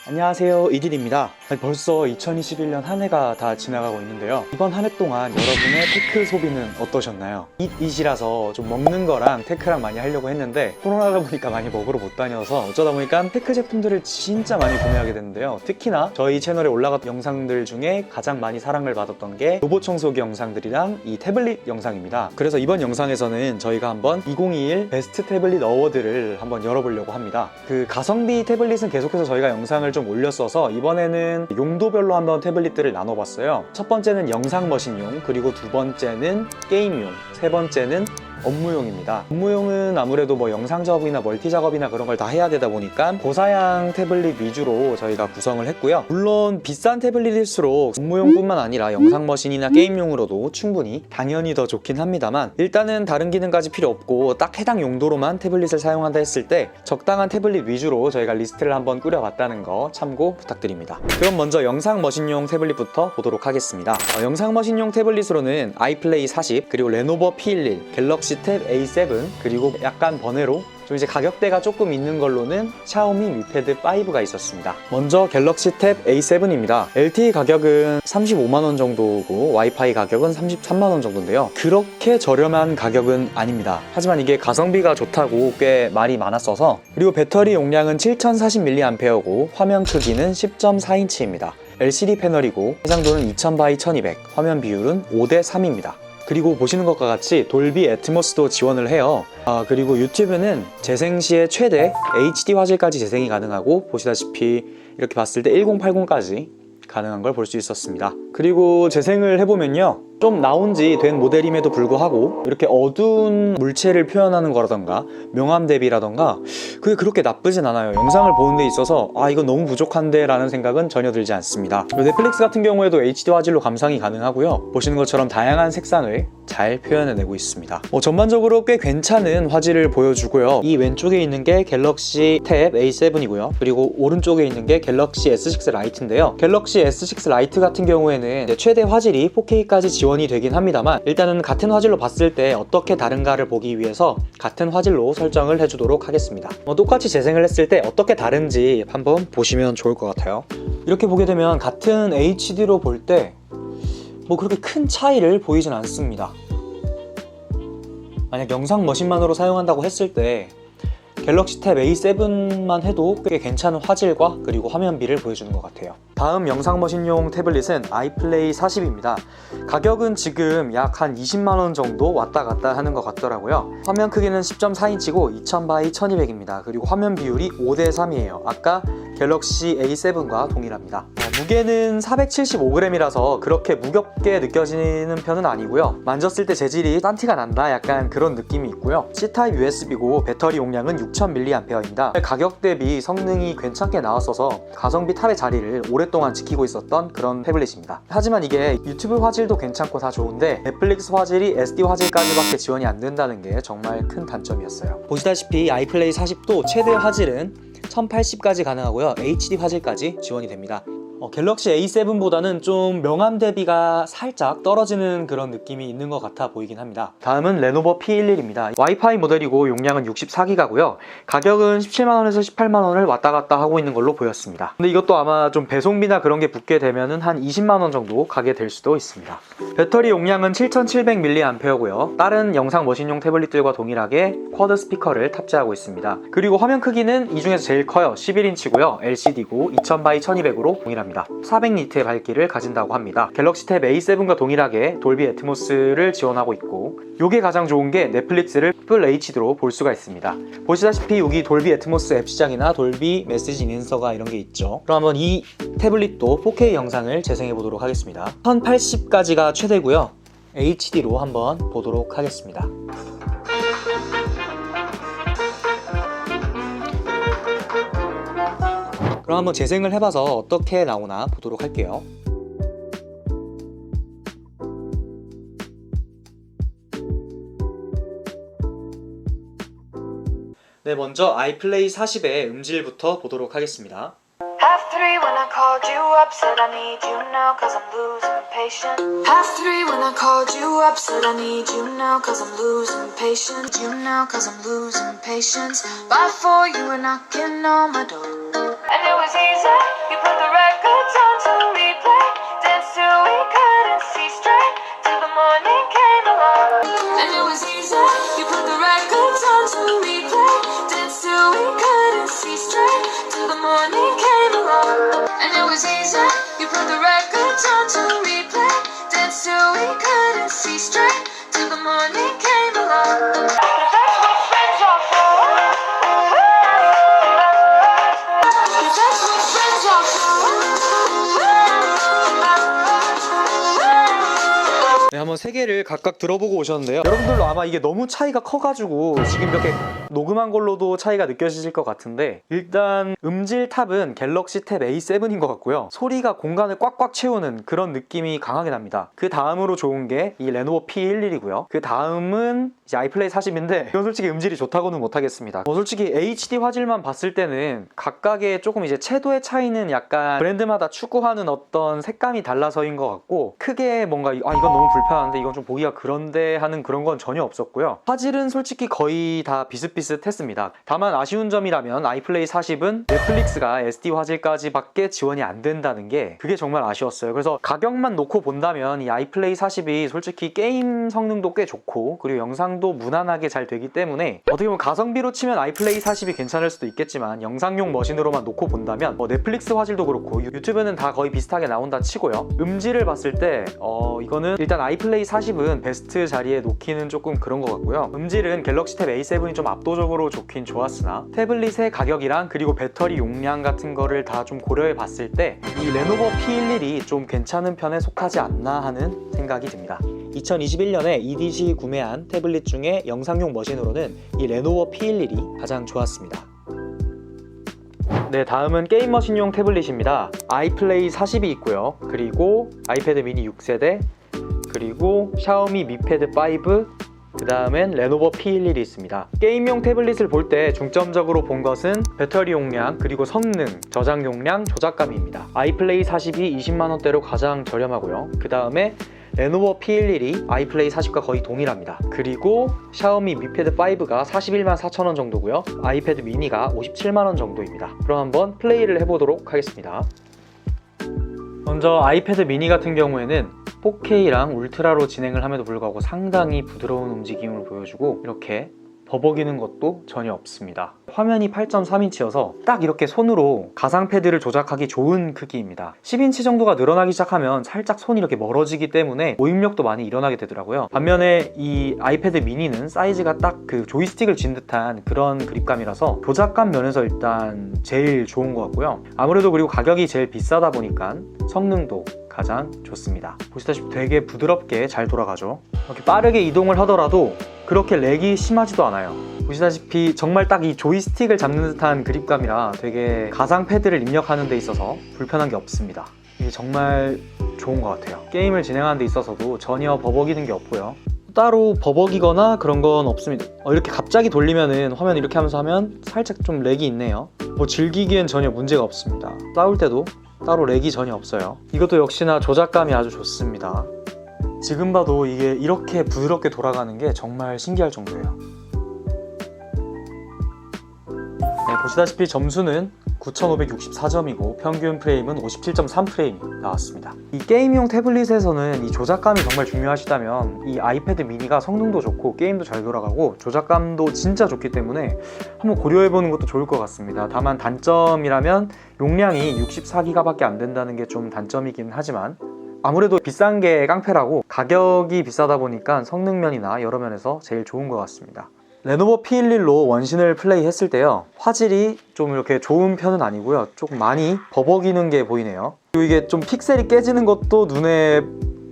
안녕하세요, 이딜입니다. 벌써 2021년 한 해가 다 지나가고 있는데요. 이번 한 해 동안 여러분의 테크 소비는 어떠셨나요? 잇이라서 좀 먹는 거랑 테크랑 많이 하려고 했는데 코로나다 보니까 많이 먹으러 못 다녀서 어쩌다 보니까 테크 제품들을 진짜 많이 구매하게 됐는데요. 특히나 저희 채널에 올라갔던 영상들 중에 가장 많이 사랑을 받았던 게 로봇 청소기 영상들이랑 이 태블릿 영상입니다. 그래서 이번 영상에서는 저희가 한번 2021 베스트 태블릿 어워드를 한번 열어보려고 합니다. 그 가성비 태블릿은 계속해서 저희가 영상을 좀 올렸어서 이번에는 용도별로 한번 태블릿들을 나눠봤어요. 첫 번째는 영상 머신용, 그리고 두 번째는 게임용, 세 번째는 업무용입니다. 업무용은 아무래도 뭐 영상 작업이나 멀티 작업이나 그런 걸 다 해야 되다 보니까 고사양 태블릿 위주로 저희가 구성을 했고요. 물론 비싼 태블릿일수록 업무용뿐만 아니라 영상 머신이나 게임용으로도 충분히 당연히 더 좋긴 합니다만, 일단은 다른 기능까지 필요 없고 딱 해당 용도로만 태블릿을 사용한다 했을 때 적당한 태블릿 위주로 저희가 리스트를 한번 꾸려봤다는 거 참고 부탁드립니다. 그럼 먼저 영상 머신용 태블릿부터 보도록 하겠습니다. 영상 머신용 태블릿으로는 아이플레이 40, 그리고 레노버 P11, 갤럭시 탭 A7, 그리고 약간 번외로 좀 이제 가격대가 조금 있는 걸로는 샤오미 Mi Pad 5가 있었습니다. 먼저 갤럭시 탭 A7입니다. LTE 가격은 35만원 정도고 와이파이 가격은 33만원 정도인데요. 그렇게 저렴한 가격은 아닙니다. 하지만 이게 가성비가 좋다고 꽤 말이 많았어서, 그리고 배터리 용량은 7040mAh고 화면 크기는 10.4인치입니다. LCD 패널이고 해상도는 2000x1200, 화면 비율은 5:3입니다. 그리고 보시는 것과 같이 돌비 애트모스도 지원을 해요. 그리고 유튜브는 재생 시에 최대 HD 화질까지 재생이 가능하고, 보시다시피 이렇게 봤을 때 1080까지 가능한 걸 볼 수 있었습니다. 그리고 재생을 해보면요, 좀 나온 지 된 모델임에도 불구하고 이렇게 어두운 물체를 표현하는 거라던가 명암 대비라던가 그게 그렇게 나쁘진 않아요. 영상을 보는 데 있어서 이건 너무 부족한데 라는 생각은 전혀 들지 않습니다. 넷플릭스 같은 경우에도 HD 화질로 감상이 가능하고요, 보시는 것처럼 다양한 색상을 잘 표현해내고 있습니다. 전반적으로 꽤 괜찮은 화질을 보여주고요. 이 왼쪽에 있는 게 갤럭시 탭 A7이고요 그리고 오른쪽에 있는 게 갤럭시 S6 라이트인데요, 갤럭시 S6 라이트 같은 경우에는 최대 화질이 4K까지 지원이 되긴 합니다만, 일단은 같은 화질로 봤을 때 어떻게 다른가를 보기 위해서 같은 화질로 설정을 해주도록 하겠습니다. 똑같이 재생을 했을 때 어떻게 다른지 한번 보시면 좋을 것 같아요. 이렇게 보게 되면 같은 HD로 볼 때 그렇게 큰 차이를 보이진 않습니다. 만약 영상 머신만으로 사용한다고 했을 때 갤럭시 탭 A7만 해도 꽤 괜찮은 화질과 그리고 화면비를 보여주는 것 같아요. 다음 영상 머신용 태블릿은 아이플레이 40입니다. 가격은 지금 약 한 20만원 정도 왔다 갔다 하는 것 같더라고요. 화면 크기는 10.4인치고 2000x1200입니다. 그리고 화면 비율이 5:3이에요. 아까 갤럭시 A7과 동일합니다. 무게는 475g이라서 그렇게 무겁게 느껴지는 편은 아니고요, 만졌을 때 재질이 딴 티가 난다 약간 그런 느낌이 있고요. C타입 USB고 배터리 용량은 6000mAh입니다. 가격 대비 성능이 괜찮게 나왔어서 가성비 탑의 자리를 오랫동안 지키고 있었던 그런 태블릿입니다. 하지만 이게 유튜브 화질도 괜찮고 다 좋은데 넷플릭스 화질이 SD 화질까지밖에 지원이 안 된다는 게 정말 큰 단점이었어요. 보시다시피 아이플레이 40도 최대 화질은 1080까지 가능하고요, HD 화질까지 지원이 됩니다. 갤럭시 A7보다는 좀 명암 대비가 살짝 떨어지는 그런 느낌이 있는 것 같아 보이긴 합니다. 다음은 레노버 P11입니다. 와이파이 모델이고 용량은 64기가고요 가격은 17만원에서 18만원을 왔다 갔다 하고 있는 걸로 보였습니다. 근데 이것도 아마 좀 배송비나 그런 게 붙게 되면은 한 20만원 정도 가게 될 수도 있습니다. 배터리 용량은 7700mAh고요 다른 영상 머신용 태블릿들과 동일하게 쿼드 스피커를 탑재하고 있습니다. 그리고 화면 크기는 이 중에서 제일 커요. 11인치고요 LCD고 2000x1200으로 동일합니다. 400니트의 밝기를 가진다고 합니다. 갤럭시 탭 A7과 동일하게 돌비 애트모스를 지원하고 있고, 이게 가장 좋은 게 넷플릭스를 풀 HD로 볼 수가 있습니다. 보시다시피 여기 돌비 애트모스 앱 시장이나 돌비 메시지 인서가 이런 게 있죠. 그럼 한번 이 태블릿도 4K 영상을 재생해 보도록 하겠습니다. 1080까지가 최대고요 HD로 한번 보도록 하겠습니다. 그럼 한번 재생을 해봐서 어떻게 나오나 보도록 할게요. 네, 먼저 아이플레이 40의 음질부터 보도록 하겠습니다. Half three when I called you up, said I need you now cause I'm losing patience. Half three when I called you up, said I need you now cause I'm losing patience. You now cause I'm losing patience. By four you were knocking on my door. And it was easy. You put the records on to replay. Danced till we couldn't see straight. Till the morning came along. And it was easy. You put the records on to replay. Danced till we couldn't see straight. Till the morning came along. And it was easy. You put the records on to replay. Danced till we couldn't see straight. Till the morning came along. Cause that's what friends are for. Cause that's what friends are for. 네, 한번 세 개를 각각 들어보고 오셨는데요. 여러분들도 아마 이게 너무 차이가 커가지고 지금 이렇게 녹음한 걸로도 차이가 느껴지실 것 같은데, 일단 음질 탑은 갤럭시 탭 A7인 것 같고요. 소리가 공간을 꽉꽉 채우는 그런 느낌이 강하게 납니다. 그 다음으로 좋은 게 이 레노버 P11이고요. 그 다음은 이제 아이플레이 40인데 이건 솔직히 음질이 좋다고는 못하겠습니다. 솔직히 HD 화질만 봤을 때는 각각의 조금 이제 채도의 차이는 약간 브랜드마다 추구하는 어떤 색감이 달라서인 것 같고, 크게 뭔가 이건 너무 불편한데 이건 좀 보기가 그런데 하는 그런 건 전혀 없었고요. 화질은 솔직히 거의 다 비슷비슷했습니다. 다만 아쉬운 점이라면 아이플레이 40은 넷플릭스가 SD 화질까지 밖에 지원이 안 된다는 게, 그게 정말 아쉬웠어요. 그래서 가격만 놓고 본다면 이 아이플레이 40이 솔직히 게임 성능도 꽤 좋고 그리고 영상도 무난하게 잘 되기 때문에 어떻게 보면 가성비로 치면 아이플레이 40이 괜찮을 수도 있겠지만, 영상용 머신으로만 놓고 본다면 넷플릭스 화질도 그렇고 유튜브는 다 거의 비슷하게 나온다 치고요. 음질을 봤을 때 이거는 일단 아이플레이 40은 베스트 자리에 놓기는 조금 그런 것 같고요. 음질은 갤럭시 탭 A7이 좀 압도적으로 좋긴 좋았으나 태블릿의 가격이랑 그리고 배터리 용량 같은 거를 다 좀 고려해 봤을 때 이 레노버 P11이 좀 괜찮은 편에 속하지 않나 하는 생각이 듭니다. 2021년에 EDC 구매한 태블릿 중에 영상용 머신으로는 이 레노버 P11이 가장 좋았습니다. 네, 다음은 게임 머신용 태블릿입니다. 아이플레이 40이 있고요. 그리고 아이패드 미니 6세대, 그리고 샤오미 미 패드 5, 그 다음엔 레노버 P11이 있습니다. 게임용 태블릿을 볼 때 중점적으로 본 것은 배터리 용량, 그리고 성능, 저장 용량, 조작감입니다. 아이플레이 40이 20만원대로 가장 저렴하고요. 그 다음에 레노버 P11이 아이플레이 40과 거의 동일합니다. 그리고 샤오미 미 패드 5가 41만 4천원 정도고요. 아이패드 미니가 57만원 정도입니다. 그럼 한번 플레이를 해보도록 하겠습니다. 먼저 아이패드 미니 같은 경우에는 4K랑 울트라로 진행을 함에도 불구하고 상당히 부드러운 움직임을 보여주고 이렇게 버벅이는 것도 전혀 없습니다. 화면이 8.3인치여서 딱 이렇게 손으로 가상 패드를 조작하기 좋은 크기입니다. 10인치 정도가 늘어나기 시작하면 살짝 손이 이렇게 멀어지기 때문에 모임력도 많이 일어나게 되더라고요. 반면에 이 아이패드 미니는 사이즈가 딱 그 조이스틱을 쥔 듯한 그런 그립감이라서 조작감 면에서 일단 제일 좋은 것 같고요. 아무래도 그리고 가격이 제일 비싸다 보니까 성능도 가장 좋습니다. 보시다시피 되게 부드럽게 잘 돌아가죠. 이렇게 빠르게 이동을 하더라도 그렇게 렉이 심하지도 않아요. 보시다시피 정말 딱 이 조이스틱을 잡는 듯한 그립감이라 되게 가상 패드를 입력하는 데 있어서 불편한 게 없습니다. 이게 정말 좋은 것 같아요. 게임을 진행하는 데 있어서도 전혀 버벅이는 게 없고요. 따로 버벅이거나 그런 건 없습니다. 이렇게 갑자기 돌리면은 화면 이렇게 하면서 하면 살짝 좀 렉이 있네요. 즐기기엔 전혀 문제가 없습니다. 싸울 때도 따로 렉이 전혀 없어요. 이것도 역시나 조작감이 아주 좋습니다. 지금 봐도 이게 이렇게 부드럽게 돌아가는 게 정말 신기할 정도예요. 네, 보시다시피 점수는 9564점이고 평균 프레임은 57.3프레임이 나왔습니다. 이 게임용 태블릿에서는 이 조작감이 정말 중요하시다면 이 아이패드 미니가 성능도 좋고 게임도 잘 돌아가고 조작감도 진짜 좋기 때문에 한번 고려해보는 것도 좋을 것 같습니다. 다만 단점이라면 용량이 64기가밖에 안 된다는 게 좀 단점이긴 하지만 아무래도 비싼 게 깡패라고 가격이 비싸다 보니까 성능면이나 여러 면에서 제일 좋은 것 같습니다. 레노버 P11로 원신을 플레이했을 때요, 화질이 좀 이렇게 좋은 편은 아니고요, 조금 많이 버벅이는 게 보이네요. 그리고 이게 좀 픽셀이 깨지는 것도 눈에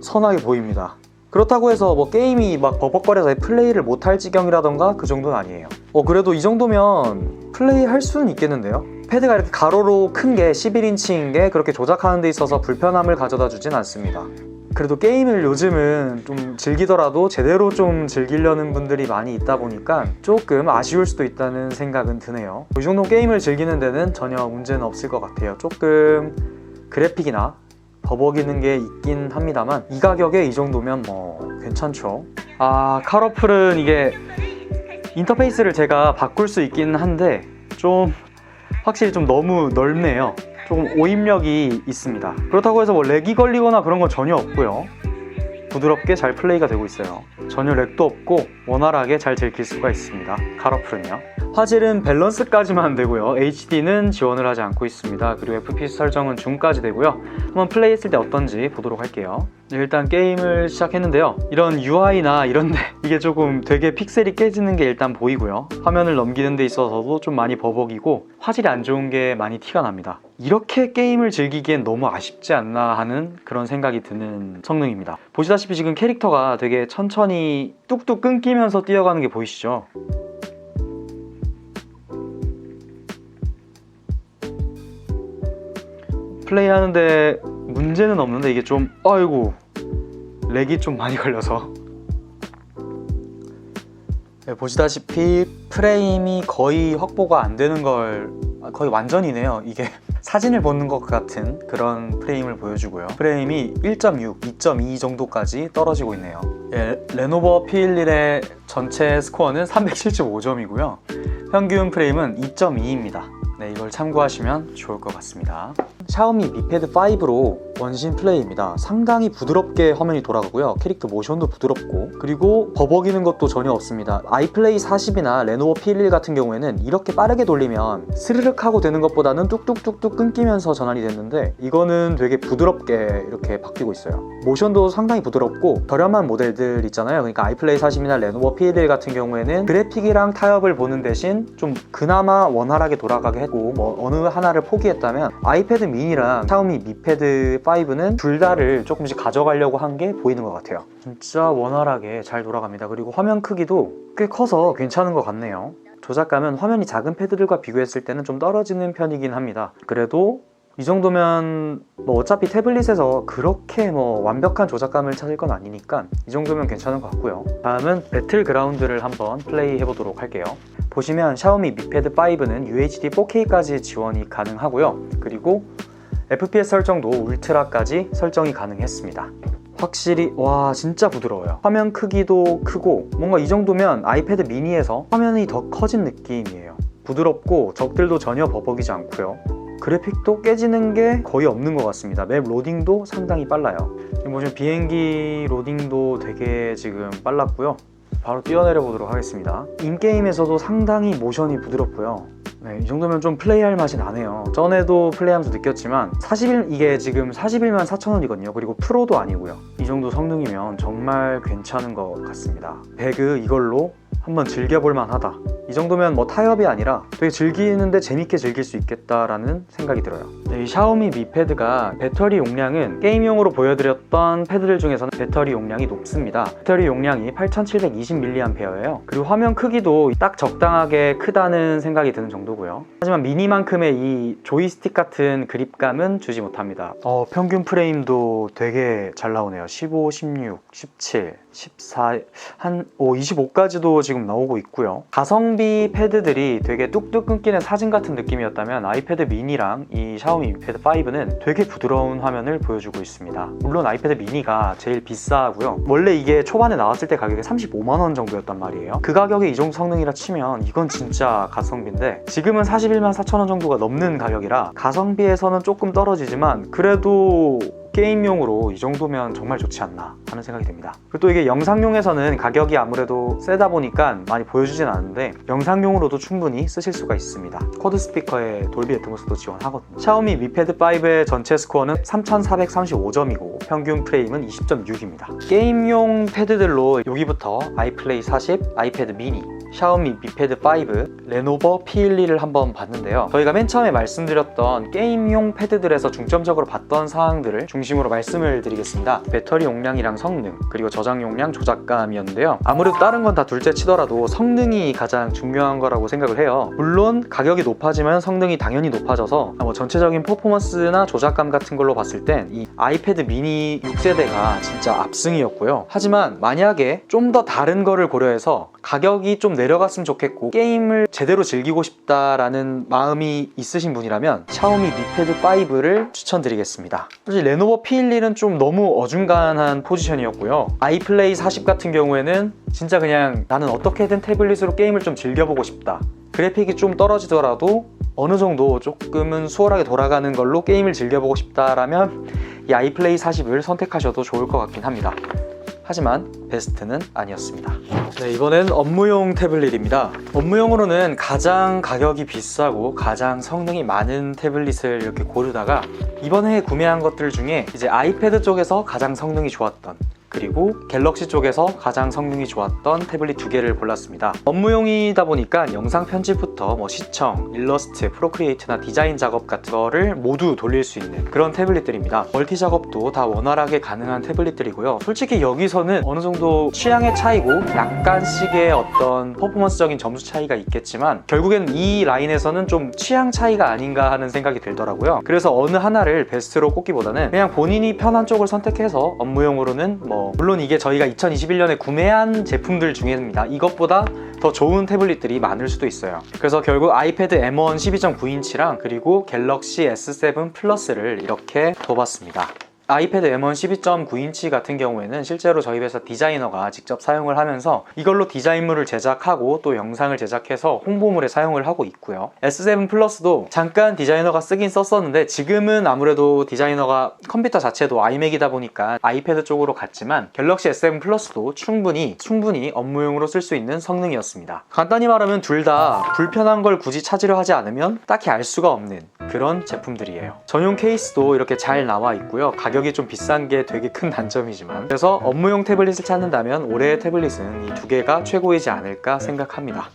선하게 보입니다. 그렇다고 해서 게임이 막 버벅거려서 플레이를 못할 지경이라던가 그 정도는 아니에요. 그래도 이 정도면 플레이 할 수는 있겠는데요. 패드가 이렇게 가로로 큰 게 11인치인 게 그렇게 조작하는 데 있어서 불편함을 가져다 주진 않습니다. 그래도 게임을 요즘은 좀 즐기더라도 제대로 좀 즐기려는 분들이 많이 있다 보니까 조금 아쉬울 수도 있다는 생각은 드네요. 이 정도 게임을 즐기는 데는 전혀 문제는 없을 것 같아요. 조금 그래픽이나 버벅이는 게 있긴 합니다만 이 가격에 이 정도면 괜찮죠. 카러플은 이게 인터페이스를 제가 바꿀 수 있긴 한데 좀 확실히 좀 너무 넓네요. 조금 오입력이 있습니다. 그렇다고 해서 뭐 렉이 걸리거나 그런 건 전혀 없고요. 부드럽게 잘 플레이가 되고 있어요. 전혀 렉도 없고 원활하게 잘 즐길 수가 있습니다. 카러풀은요. 화질은 밸런스까지만 되고요. HD는 지원을 하지 않고 있습니다. 그리고 FPS 설정은 중까지 되고요. 한번 플레이했을 때 어떤지 보도록 할게요. 네, 일단 게임을 시작했는데요. 이런 UI나 이런데 이게 조금 되게 픽셀이 깨지는 게 일단 보이고요. 화면을 넘기는 데 있어서도 좀 많이 버벅이고 화질이 안 좋은 게 많이 티가 납니다. 이렇게 게임을 즐기기엔 너무 아쉽지 않나 하는 그런 생각이 드는 성능입니다. 보시다시피 지금 캐릭터가 되게 천천히 뚝뚝 끊기면서 뛰어가는 게 보이시죠? 플레이하는데 문제는 없는데 이게 좀 아이고 렉이 좀 많이 걸려서 네, 보시다시피 프레임이 거의 확보가 안 되는 걸 거의 완전이네요. 이게 사진을 보는 것 같은 그런 프레임을 보여주고요. 프레임이 1.6, 2.2 정도까지 떨어지고 있네요. 예, 레노버 P11의 전체 스코어는 375점이고요. 평균 프레임은 2.2입니다. 네, 이걸 참고하시면 좋을 것 같습니다. 샤오미 Mi Pad 5로 원신 플레이입니다. 상당히 부드럽게 화면이 돌아가고요. 캐릭터 모션도 부드럽고 그리고 버벅이는 것도 전혀 없습니다. 아이플레이 40이나 레노버 P11 같은 경우에는 이렇게 빠르게 돌리면 스르륵 하고 되는 것보다는 뚝뚝뚝뚝 끊기면서 전환이 됐는데 이거는 되게 부드럽게 이렇게 바뀌고 있어요. 모션도 상당히 부드럽고 저렴한 모델들 있잖아요. 그러니까 아이플레이 40이나 레노버 P11 같은 경우에는 그래픽이랑 타협을 보는 대신 좀 그나마 원활하게 돌아가게 했고 뭐 어느 하나를 포기했다면 아이패드 미니랑 샤오미 Mi Pad 5는 둘 다를 조금씩 가져가려고 한 게 보이는 것 같아요. 진짜 원활하게 잘 돌아갑니다. 그리고 화면 크기도 꽤 커서 괜찮은 것 같네요. 조작감은 화면이 작은 패드들과 비교했을 때는 좀 떨어지는 편이긴 합니다. 그래도 이 정도면 뭐 어차피 태블릿에서 그렇게 뭐 완벽한 조작감을 찾을 건 아니니까 이 정도면 괜찮은 것 같고요. 다음은 배틀그라운드를 한번 플레이 해보도록 할게요. 보시면 샤오미 Mi Pad 5는 UHD 4K까지 지원이 가능하고요. 그리고 FPS 설정도 울트라까지 설정이 가능했습니다. 확실히 와 진짜 부드러워요. 화면 크기도 크고 뭔가 이 정도면 아이패드 미니에서 화면이 더 커진 느낌이에요. 부드럽고 적들도 전혀 버벅이지 않고요. 그래픽도 깨지는 게 거의 없는 것 같습니다. 맵 로딩도 상당히 빨라요. 지금 보시면 비행기 로딩도 되게 지금 빨랐고요. 바로 뛰어내려 보도록 하겠습니다. 인게임에서도 상당히 모션이 부드럽고요. 네, 이 정도면 좀 플레이할 맛이 나네요. 전에도 플레이하면서 느꼈지만 이게 지금 41만 4천원이거든요. 그리고 프로도 아니고요. 이 정도 성능이면 정말 괜찮은 것 같습니다. 배그 이걸로 한번 즐겨볼 만하다. 이 정도면 뭐 타협이 아니라 되게 즐기는데 재밌게 즐길 수 있겠다라는 생각이 들어요. 네, 이 샤오미 Mi Pad가 배터리 용량은 게임용으로 보여드렸던 패드들 중에서는 배터리 용량이 높습니다. 배터리 용량이 8720mAh예요. 그리고 화면 크기도 딱 적당하게 크다는 생각이 드는 정도고요. 하지만 미니만큼의 이 조이스틱 같은 그립감은 주지 못합니다. 평균 프레임도 되게 잘 나오네요. 15, 16, 17, 14, 한 25까지도 지금 나오고 있고요. 가성비 패드들이 되게 뚝뚝 끊기는 사진 같은 느낌이었다면 아이패드 미니랑 이 샤오미 Mi Pad 5는 되게 부드러운 화면을 보여주고 있습니다. 물론 아이패드 미니가 제일 비싸고요. 원래 이게 초반에 나왔을 때 가격이 35만원 정도였단 말이에요. 그 가격에 이 정도 성능이라 치면 이건 진짜 가성비인데 지금은 41만 4천원 정도가 넘는 가격이라 가성비에서는 조금 떨어지지만 그래도 게임용으로 이 정도면 정말 좋지 않나 하는 생각이 듭니다. 그리고 또 이게 영상용에서는 가격이 아무래도 세다 보니까 많이 보여주진 않는데 영상용으로도 충분히 쓰실 수가 있습니다. 쿼드 스피커에 돌비 애트모스도 지원하거든요. 샤오미 Mi Pad 5의 전체 스코어는 3435점이고 평균 프레임은 20.6입니다. 게임용 패드들로 여기부터 아이플레이 40, 아이패드 미니, 샤오미 Mi Pad 5, 레노버 P11을 한번 봤는데요. 저희가 맨 처음에 말씀드렸던 게임용 패드들에서 중점적으로 봤던 사항들을 중심으로 말씀을 드리겠습니다. 배터리 용량이랑 성능, 그리고 저장 용량, 조작감이었는데요. 아무래도 다른 건 다 둘째 치더라도 성능이 가장 중요한 거라고 생각을 해요. 물론 가격이 높아지면 성능이 당연히 높아져서 뭐 전체적인 퍼포먼스나 조작감 같은 걸로 봤을 땐 이 아이패드 미니 6세대가 진짜 압승이었고요. 하지만 만약에 좀 더 다른 거를 고려해서 가격이 좀 내려갔으면 좋겠고 게임을 제대로 즐기고 싶다라는 마음이 있으신 분이라면 샤오미 Mi Pad 5를 추천드리겠습니다. 사실 레노버 P11은 좀 너무 어중간한 포지션이었고요. 아이플레이 40 같은 경우에는 진짜 그냥 나는 어떻게든 태블릿으로 게임을 좀 즐겨보고 싶다. 그래픽이 좀 떨어지더라도 어느 정도 조금은 수월하게 돌아가는 걸로 게임을 즐겨보고 싶다라면 이 아이플레이 40을 선택하셔도 좋을 것 같긴 합니다. 하지만 베스트는 아니었습니다. 네, 이번엔 업무용 태블릿입니다. 업무용으로는 가장 가격이 비싸고 가장 성능이 많은 태블릿을 이렇게 고르다가 이번에 구매한 것들 중에 이제 아이패드 쪽에서 가장 성능이 좋았던, 그리고 갤럭시 쪽에서 가장 성능이 좋았던 태블릿 두 개를 골랐습니다. 업무용이다 보니까 영상 편집부터 시청, 일러스트, 프로크리에이트나 디자인 작업 같은 거를 모두 돌릴 수 있는 그런 태블릿들입니다. 멀티 작업도 다 원활하게 가능한 태블릿들이고요. 솔직히 여기서는 어느 정도 취향의 차이고 약간씩의 어떤 퍼포먼스적인 점수 차이가 있겠지만 결국에는 이 라인에서는 좀 취향 차이가 아닌가 하는 생각이 들더라고요. 그래서 어느 하나를 베스트로 꼽기보다는 그냥 본인이 편한 쪽을 선택해서 업무용으로는 물론 이게 저희가 2021년에 구매한 제품들 중에입니다. 이것보다 더 좋은 태블릿들이 많을 수도 있어요. 그래서 결국 아이패드 M1 12.9인치랑 그리고 갤럭시 S7 플러스를 이렇게 둬봤습니다. 아이패드 M1 12.9인치 같은 경우에는 실제로 저희 회사 디자이너가 직접 사용을 하면서 이걸로 디자인물을 제작하고 또 영상을 제작해서 홍보물에 사용을 하고 있고요. S7 플러스도 잠깐 디자이너가 쓰긴 썼었는데 지금은 아무래도 디자이너가 컴퓨터 자체도 아이맥이다 보니까 아이패드 쪽으로 갔지만 갤럭시 S7 플러스도 충분히 업무용으로 쓸 수 있는 성능이었습니다. 간단히 말하면 둘 다 불편한 걸 굳이 찾으려 하지 않으면 딱히 알 수가 없는 그런 제품들이에요. 전용 케이스도 이렇게 잘 나와 있고요. 가격이 좀 비싼 게 되게 큰 단점이지만, 그래서 업무용 태블릿을 찾는다면 올해의 태블릿은 이 두 개가 최고이지 않을까 생각합니다.